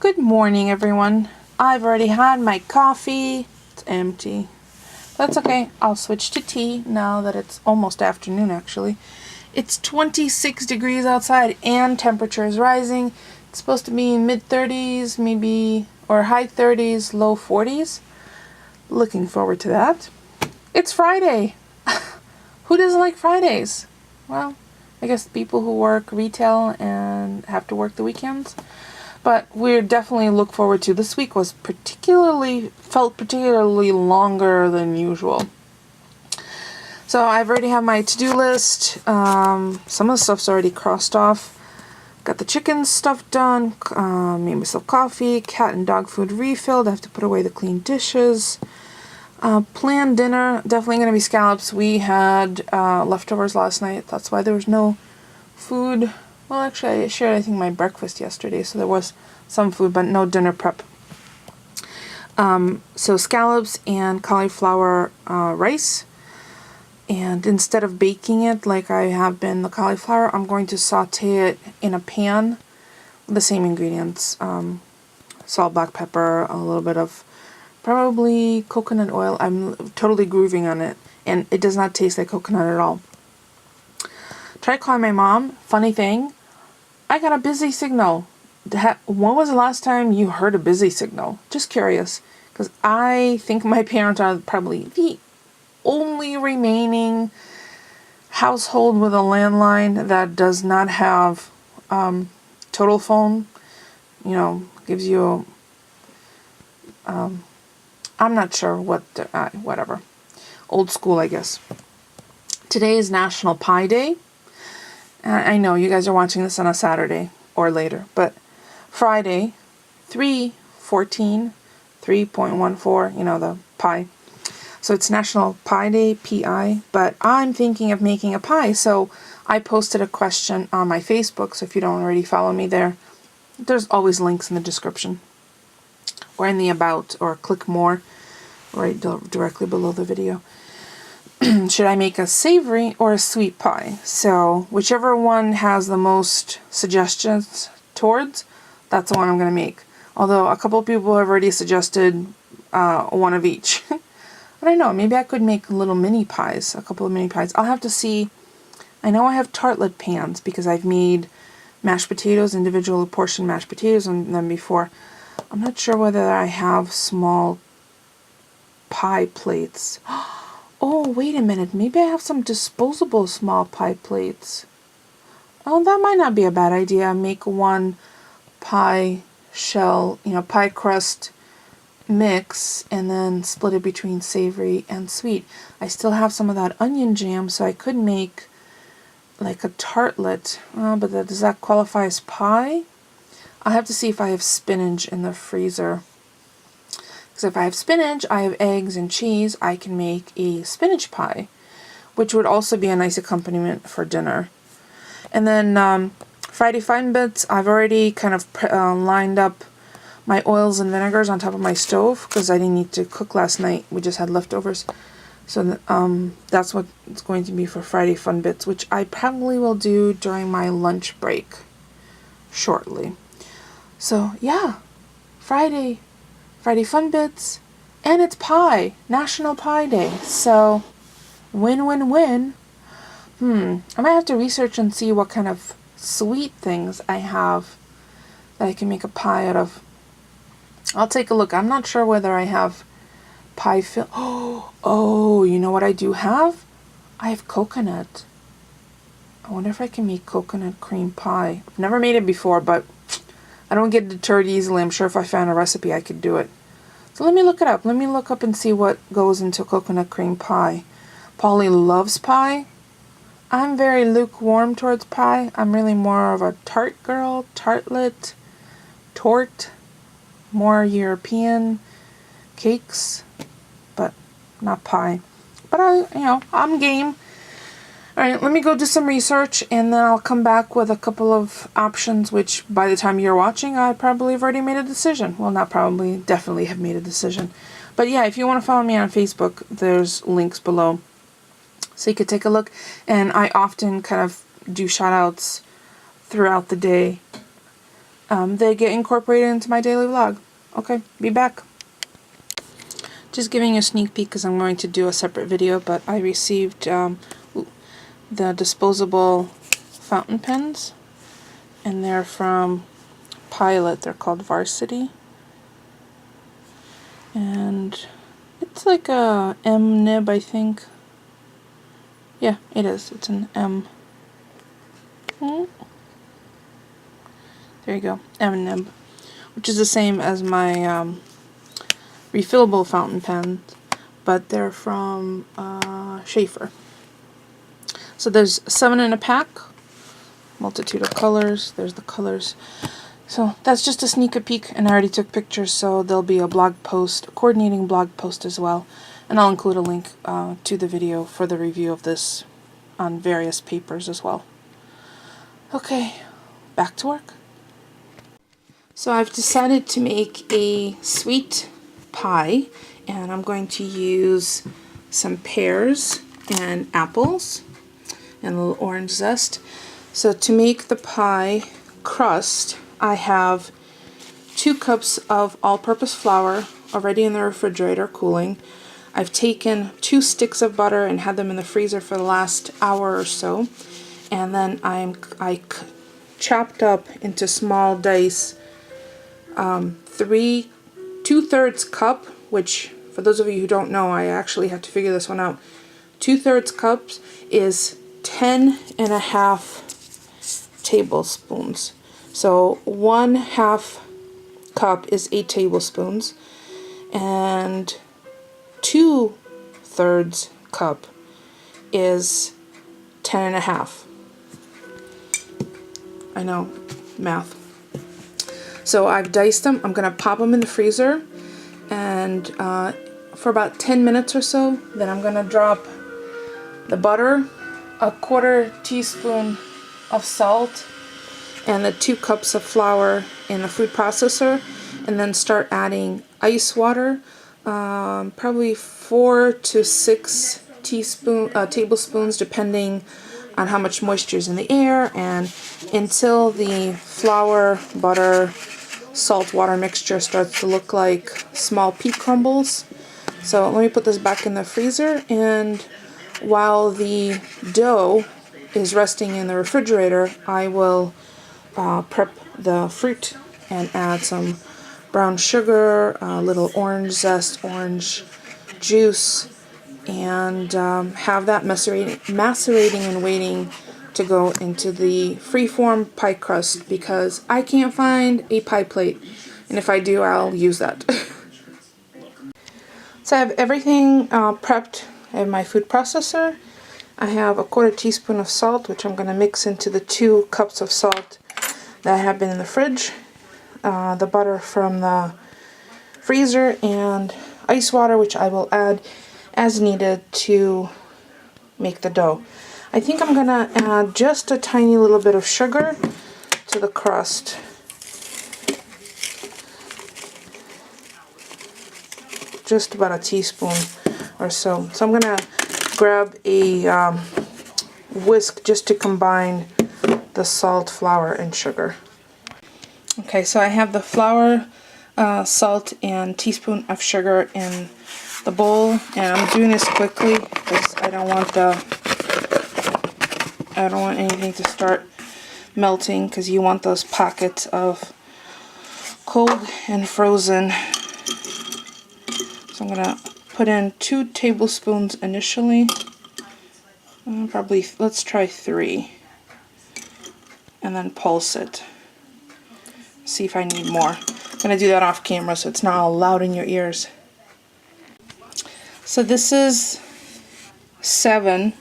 Good morning, everyone. I've already had my coffee. It's empty. That's okay. I'll switch to tea now that it's almost afternoon, actually. It's 26 degrees outside and temperature is rising. It's supposed to be mid-30s, maybe, or high 30s, low 40s. Looking forward to that. It's Friday. Who doesn't like Fridays? Well, I guess people who work retail and have to work the weekends. But we definitely look forward to. This week was felt particularly longer than usual. So I've already have my to-do list. Some of the stuff's already crossed off. Got the chicken stuff done. Made myself coffee. Cat and dog food refilled. I have to put away the clean dishes. Planned dinner. Definitely going to be scallops. We had leftovers last night. That's why there was no food. Well, actually, I shared, I think, my breakfast yesterday, so there was some food, but no dinner prep. So scallops and cauliflower rice. And instead of baking it like I have been the cauliflower, I'm going to saute it in a pan with the same ingredients. Salt, black pepper, a little bit of probably coconut oil. I'm totally grooving on it, and it does not taste like coconut at all. Tried calling my mom. Funny thing, I got a busy signal. When was the last time you heard a busy signal? Just curious, because I think my parents are probably the only remaining household with a landline that does not have total phone. You know, gives you I'm not sure what whatever. Old school, I guess. Today is National Pie Day. I know you guys are watching this on a Saturday or later, but Friday, 3/14, 3.14, the pie. So it's National Pie Day, P-I, but I'm thinking of making a pie. So I posted a question on my Facebook, so if you don't already follow me there, there's always links in the description or in the about, or click more right directly below the video. Should I make a savory or a sweet pie? So whichever one has the most suggestions towards, that's the one I'm going to make. Although a couple of people have already suggested one of each. I don't know, maybe I could make little mini pies, a couple of mini pies. I'll have to see. I know I have tartlet pans because I've made mashed potatoes, individual portion mashed potatoes on them before. I'm not sure whether I have small pie plates. Oh, wait a minute. Maybe I have some disposable small pie plates. Oh, that might not be a bad idea. Make one pie shell, pie crust mix, and then split it between savory and sweet. I still have some of that onion jam, so I could make like a tartlet. But does that qualify as pie? I'll have to see if I have spinach in the freezer. Because if I have spinach, I have eggs and cheese, I can make a spinach pie, which would also be a nice accompaniment for dinner. And then Friday Fun Bits, I've already kind of lined up my oils and vinegars on top of my stove because I didn't need to cook last night. We just had leftovers. So that's what it's going to be for Friday Fun Bits, which I probably will do during my lunch break shortly. So yeah, Friday Fun Bits, and it's pie, National Pie Day. So win-win-win. I might have to research and see what kind of sweet things I have that I can make a pie out of. I'll take a look. I'm not sure whether I have pie fill. Oh, you know what I do have? I have coconut. I wonder if I can make coconut cream pie. I've never made it before, but I don't get deterred easily. I'm sure if I found a recipe, I could do it. So let me look it up. Let me look up and see what goes into coconut cream pie. Polly loves pie. I'm very lukewarm towards pie. I'm really more of a tart girl, tartlet, torte, more European cakes, but not pie. But I'm game. Alright, let me go do some research, and then I'll come back with a couple of options, which by the time you're watching, I probably have already made a decision. Well, not probably, definitely have made a decision. But yeah, if you want to follow me on Facebook, there's links below. So you could take a look, and I often kind of do shout-outs throughout the day they get incorporated into my daily vlog. Okay, be back. Just giving you a sneak peek because I'm going to do a separate video, but I received the disposable fountain pens, and they're from Pilot. They're called Varsity, and it's like a M nib, I think. Yeah, it is. It's an M. There you go, M nib, which is the same as my refillable fountain pens, but they're from Schaefer. So there's 7 in a pack, multitude of colors. There's the colors. So that's just a sneak peek, and I already took pictures, so there'll be a blog post, a coordinating blog post as well, and I'll include a link to the video for the review of this on various papers as well. Okay, back to work. So I've decided to make a sweet pie, and I'm going to use some pears and apples and a little orange zest. So to make the pie crust, I have 2 cups of all-purpose flour already in the refrigerator cooling. I've taken 2 sticks of butter and had them in the freezer for the last hour or so, and then I chopped up into small dice 2/3 cup, which for those of you who don't know, I actually had to figure this one out. 2/3 cups is 10.5 tablespoons. So 1/2 cup is 8 tablespoons, and 2/3 cup is 10.5. I know, math. So I've diced them. I'm going to pop them in the freezer, and for about 10 minutes or so, then I'm going to drop the butter, a 1/4 teaspoon of salt, and the 2 cups of flour in a food processor, and then start adding ice water, probably 4 to 6 tablespoons depending on how much moisture is in the air, and until the flour, butter, salt water mixture starts to look like small pea crumbles. So let me put this back in the freezer, and while the dough is resting in the refrigerator, I will prep the fruit and add some brown sugar, a little orange zest, orange juice, and have that macerating and waiting to go into the freeform pie crust, because I can't find a pie plate, and if I do, I'll use that. So I have everything prepped. I have my food processor. I have a 1/4 teaspoon of salt, which I'm going to mix into the 2 cups of salt that have been in the fridge, the butter from the freezer, and ice water, which I will add as needed to make the dough. I think I'm going to add just a tiny little bit of sugar to the crust. Just about a teaspoon or so. So I'm going to grab a whisk just to combine the salt, flour, and sugar. Okay, so I have the flour, salt, and teaspoon of sugar in the bowl, and I'm doing this quickly because I don't want anything to start melting, because you want those pockets of cold and frozen. So I'm gonna put in 2 tablespoons initially, probably let's try 3, and then pulse it. See if I need more. I'm gonna do that off camera so it's not all loud in your ears. So this is 7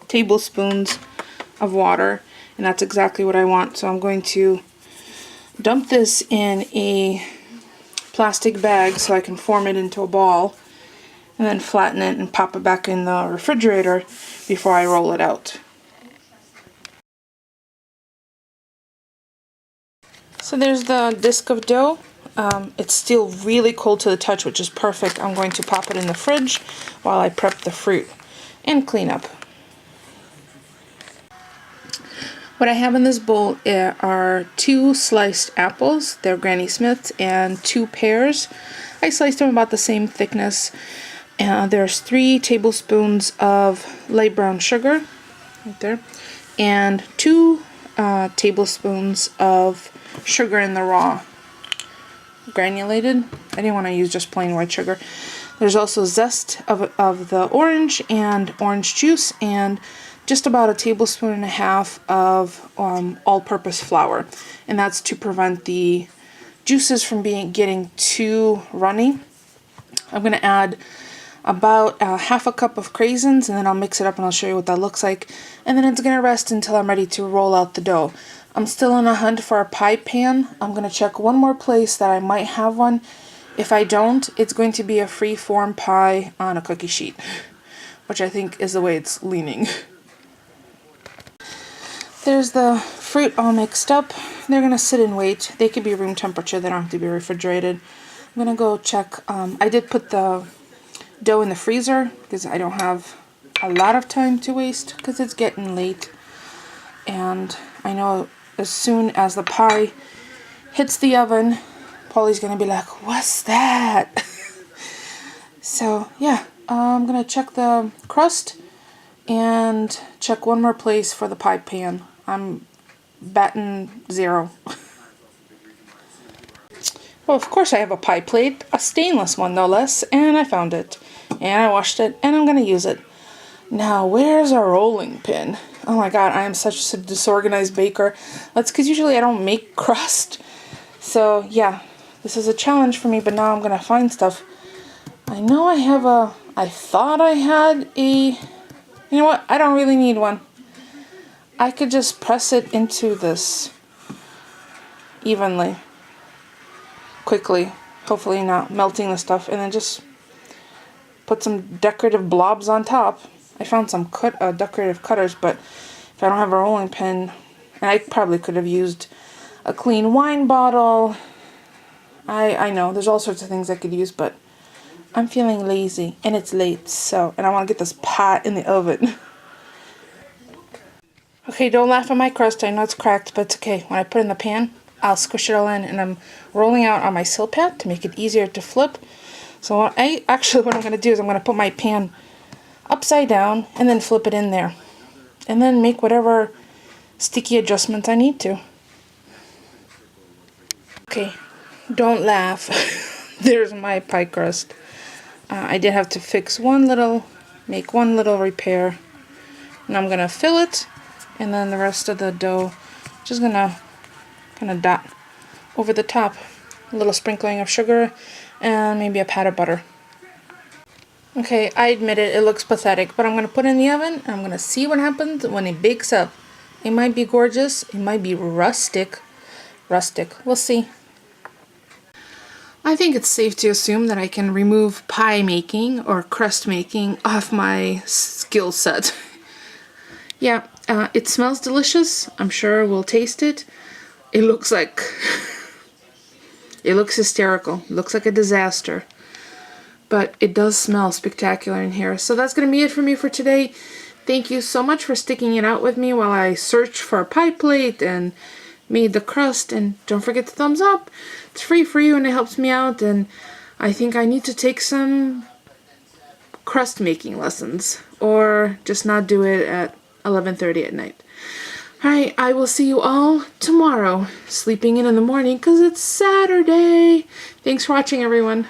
tablespoons of water, and that's exactly what I want. So I'm going to dump this in a plastic bag so I can form it into a ball, and then flatten it and pop it back in the refrigerator before I roll it out. So there's the disc of dough. It's still really cold to the touch, which is perfect. I'm going to pop it in the fridge while I prep the fruit and clean up. What I have in this bowl are 2 sliced apples, they're Granny Smiths, and 2 pears. I sliced them about the same thickness. There's 3 tablespoons of light brown sugar, right there, and 2 tablespoons of sugar in the raw, granulated. I didn't want to use just plain white sugar. There's also zest of the orange and orange juice, and just about a tablespoon and a half of all-purpose flour, and that's to prevent the juices from getting too runny. I'm going to add about half a cup of craisins, and then I'll mix it up and I'll show you what that looks like. And then it's going to rest until I'm ready to roll out the dough. I'm still on a hunt for a pie pan. I'm going to check one more place that I might have one. If I don't, it's going to be a free-form pie on a cookie sheet, which I think is the way it's leaning. There's the fruit all mixed up. They're going to sit and wait. They could be room temperature. They don't have to be refrigerated. I'm going to go check. I did put the dough in the freezer because I don't have a lot of time to waste because it's getting late. And I know as soon as the pie hits the oven, Polly's going to be like, "What's that?" So yeah, I'm going to check the crust and check one more place for the pie pan. I'm batting 0. Well, of course I have a pie plate, a stainless one no less, and I found it. And I washed it, and I'm going to use it. Now, where's our rolling pin? Oh my god, I am such a disorganized baker. That's because usually I don't make crust. So, yeah, this is a challenge for me, but now I'm going to find stuff. I know I thought I had you know what? I don't really need one. I could just press it into this evenly, quickly, hopefully not melting the stuff, and then just put some decorative blobs on top. I found some decorative cutters, but if I don't have a rolling pin, and I probably could have used a clean wine bottle. I know, there's all sorts of things I could use, but I'm feeling lazy, and it's late, and I want to get this pot in the oven. Okay, don't laugh at my crust. I know it's cracked, but it's okay. When I put it in the pan, I'll squish it all in, and I'm rolling out on my Silpat to make it easier to flip. So what I'm going to do is I'm going to put my pan upside down and then flip it in there. And then make whatever sticky adjustments I need to. Okay, don't laugh. There's my pie crust. I did have to make one little repair. And I'm going to fill it. And then the rest of the dough, just going to kind of dot over the top. A little sprinkling of sugar and maybe a pat of butter. Okay, I admit it looks pathetic, but I'm going to put it in the oven and I'm going to see what happens when it bakes up. It might be gorgeous, it might be rustic. We'll see. I think it's safe to assume that I can remove pie making or crust making off my skill set. Yeah, it smells delicious. I'm sure we'll taste it. It looks hysterical. It looks like a disaster. But it does smell spectacular in here. So that's going to be it for me for today. Thank you so much for sticking it out with me while I searched for a pie plate and made the crust. And don't forget to thumbs up. It's free for you and it helps me out. And I think I need to take some crust making lessons. Or just not do it at 11:30 at night. Alright, I will see you all tomorrow. Sleeping in the morning because it's Saturday. Thanks for watching, everyone.